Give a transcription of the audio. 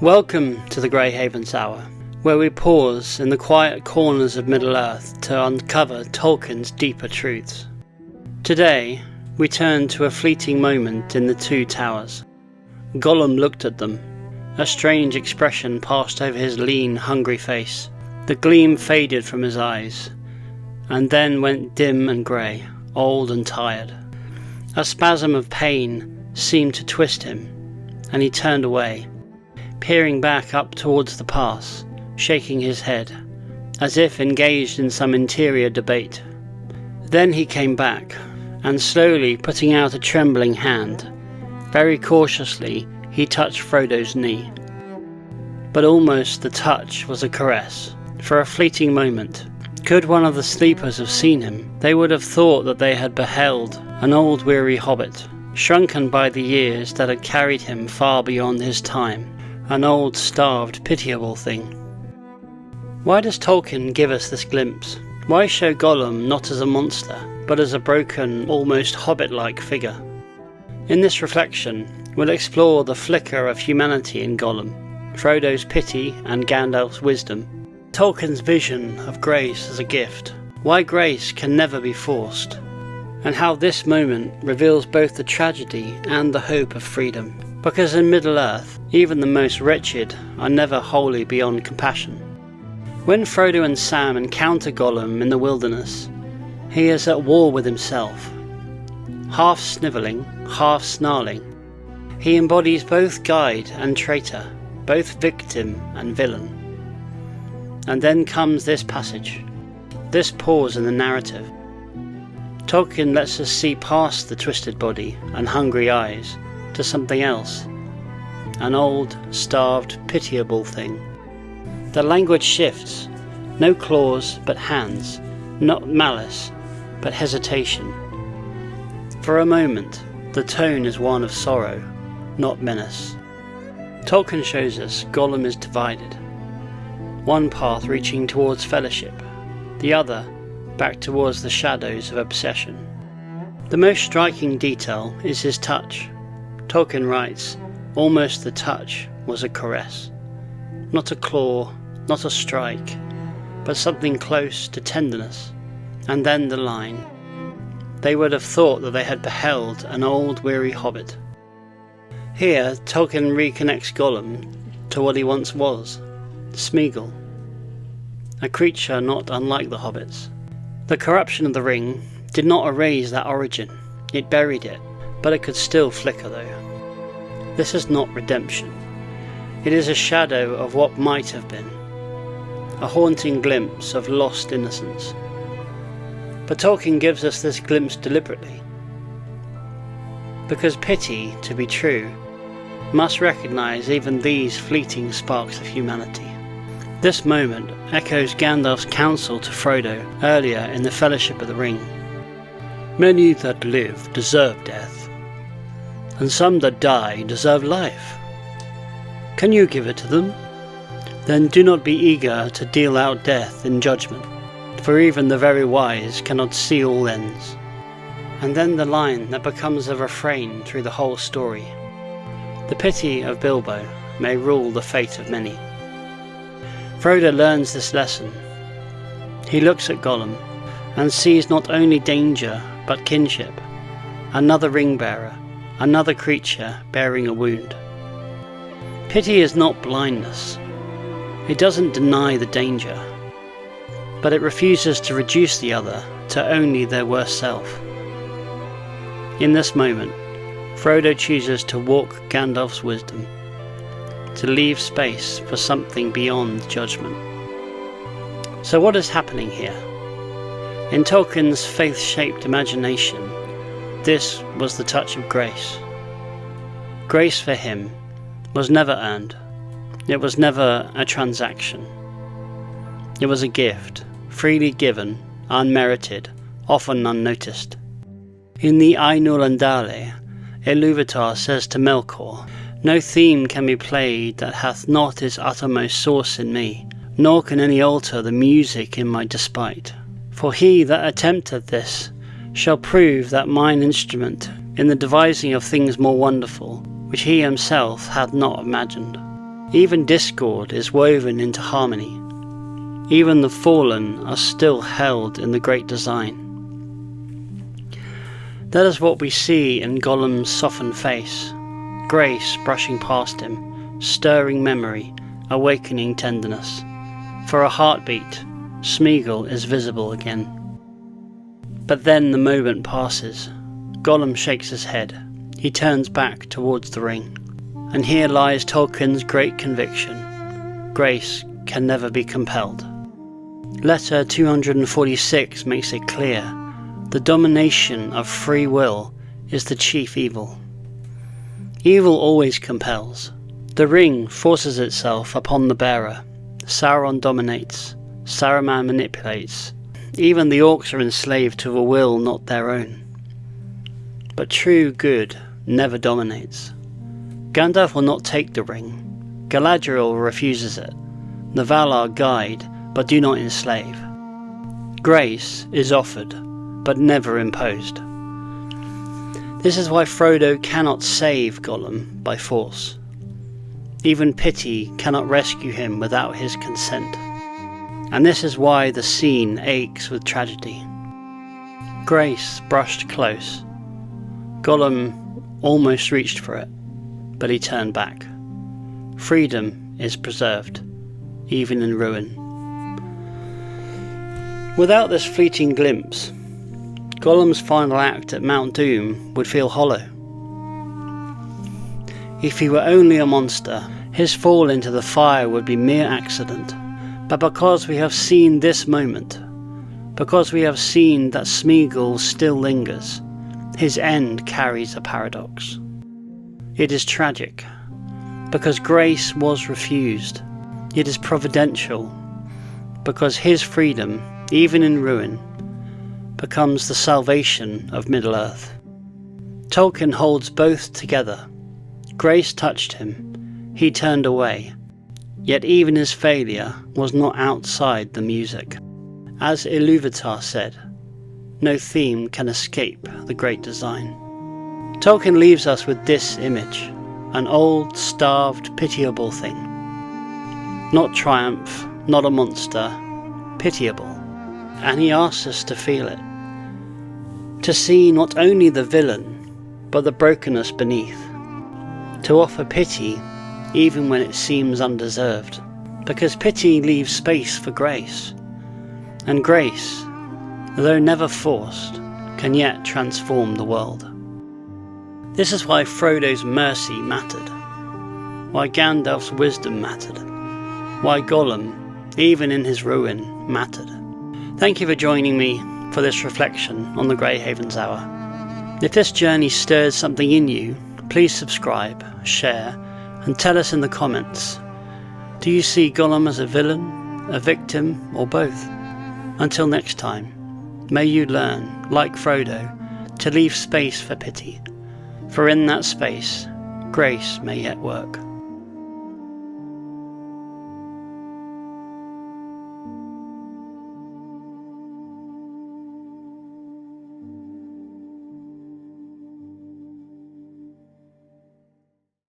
Welcome to the Greyhaven's Hour, where we pause in the quiet corners of Middle-earth to uncover Tolkien's deeper truths. Today, we turn to a fleeting moment in the Two Towers. Gollum looked at them. A strange expression passed over his lean, hungry face. The gleam faded from his eyes, and then went dim and grey, old and tired. A spasm of pain seemed to twist him, and he turned away, peering back up towards the pass, shaking his head, as if engaged in some interior debate. Then he came back, and slowly putting out a trembling hand, very cautiously he touched Frodo's knee. But almost the touch was a caress. For a fleeting moment, could one of the sleepers have seen him, they would have thought that they had beheld an old weary hobbit, shrunken by the years that had carried him far beyond his time, an old starved pitiable thing. Why does Tolkien give us this glimpse? Why show Gollum not as a monster, but as a broken, almost hobbit-like figure? In this reflection, we'll explore the flicker of humanity in Gollum, Frodo's pity and Gandalf's wisdom, Tolkien's vision of grace as a gift, why grace can never be forced, and how this moment reveals both the tragedy and the hope of freedom. Because in Middle-earth, even the most wretched are never wholly beyond compassion. When Frodo and Sam encounter Gollum in the wilderness, he is at war with himself. Half snivelling, half snarling, he embodies both guide and traitor, both victim and villain. And then comes this passage, this pause in the narrative. Tolkien lets us see past the twisted body and hungry eyes to something else, an old, starved, pitiable thing. The language shifts, no claws but hands, not malice but hesitation. For a moment, the tone is one of sorrow, not menace. Tolkien shows us Gollum is divided, one path reaching towards fellowship, the other back towards the shadows of obsession. The most striking detail is his touch. Tolkien writes, almost the touch was a caress. Not a claw, not a strike, but something close to tenderness. And then the line, they would have thought that they had beheld an old weary hobbit. Here, Tolkien reconnects Gollum to what he once was, Smeagol, a creature not unlike the hobbits. The corruption of the ring did not erase that origin, it buried it, but it could still flicker though. This is not redemption. It is a shadow of what might have been, a haunting glimpse of lost innocence. But Tolkien gives us this glimpse deliberately, because pity, to be true, must recognise even these fleeting sparks of humanity. This moment echoes Gandalf's counsel to Frodo earlier in the Fellowship of the Ring. Many that live deserve death, and some that die deserve life. Can you give it to them? Then do not be eager to deal out death in judgment, for even the very wise cannot see all ends. And then the line that becomes a refrain through the whole story. The pity of Bilbo may rule the fate of many. Frodo learns this lesson. He looks at Gollum and sees not only danger but kinship, another ring-bearer, another creature bearing a wound. Pity is not blindness. It doesn't deny the danger, but it refuses to reduce the other to only their worst self. In this moment, Frodo chooses to walk Gandalf's wisdom, to leave space for something beyond judgment. So what is happening here? In Tolkien's faith-shaped imagination, this was the touch of grace. Grace for him was never earned. It was never a transaction. It was a gift, freely given, unmerited, often unnoticed. In the Ainul Andale, Ilúvatar says to Melkor, "No theme can be played that hath not its uttermost source in me, nor can any alter the music in my despite. For he that attempteth this shall prove that mine instrument in the devising of things more wonderful which he himself had not imagined. Even discord is woven into harmony. Even the fallen are still held in the great design. That is what we see in Gollum's softened face, grace brushing past him, stirring memory, awakening tenderness. For a heartbeat, Smeagol is visible again. But then the moment passes. Gollum shakes his head. He turns back towards the ring. And here lies Tolkien's great conviction. Grace can never be compelled. Letter 246 makes it clear. The domination of free will is the chief evil. Evil always compels. The ring forces itself upon the bearer. Sauron dominates. Saruman manipulates. Even the orcs are enslaved to a will not their own. But true good never dominates. Gandalf will not take the ring. Galadriel refuses it. The Valar guide, but do not enslave. Grace is offered, but never imposed. This is why Frodo cannot save Gollum by force. Even pity cannot rescue him without his consent. And this is why the scene aches with tragedy. Grace brushed close. Gollum almost reached for it, but he turned back. Freedom is preserved, even in ruin. Without this fleeting glimpse, Gollum's final act at Mount Doom would feel hollow. If he were only a monster, his fall into the fire would be mere accident. But because we have seen this moment, because we have seen that Smeagol still lingers, his end carries a paradox. It is tragic, because grace was refused. It is providential, because his freedom, even in ruin, becomes the salvation of Middle-earth. Tolkien holds both together. Grace touched him. He turned away. Yet even his failure was not outside the music. As Iluvatar said, no theme can escape the great design. Tolkien leaves us with this image, an old, starved, pitiable thing. Not triumph, not a monster, pitiable. And he asks us to feel it. To see not only the villain, but the brokenness beneath. To offer pity even when it seems undeserved. Because pity leaves space for grace. And grace, though never forced, can yet transform the world. This is why Frodo's mercy mattered. Why Gandalf's wisdom mattered. Why Gollum, even in his ruin, mattered. Thank you for joining me for this reflection on the Greyhaven's Hour. If this journey stirs something in you, please subscribe, share, and tell us in the comments. Do you see Gollum as a villain, a victim, or both? Until next time, may you learn, like Frodo, to leave space for pity, for in that space, grace may yet work.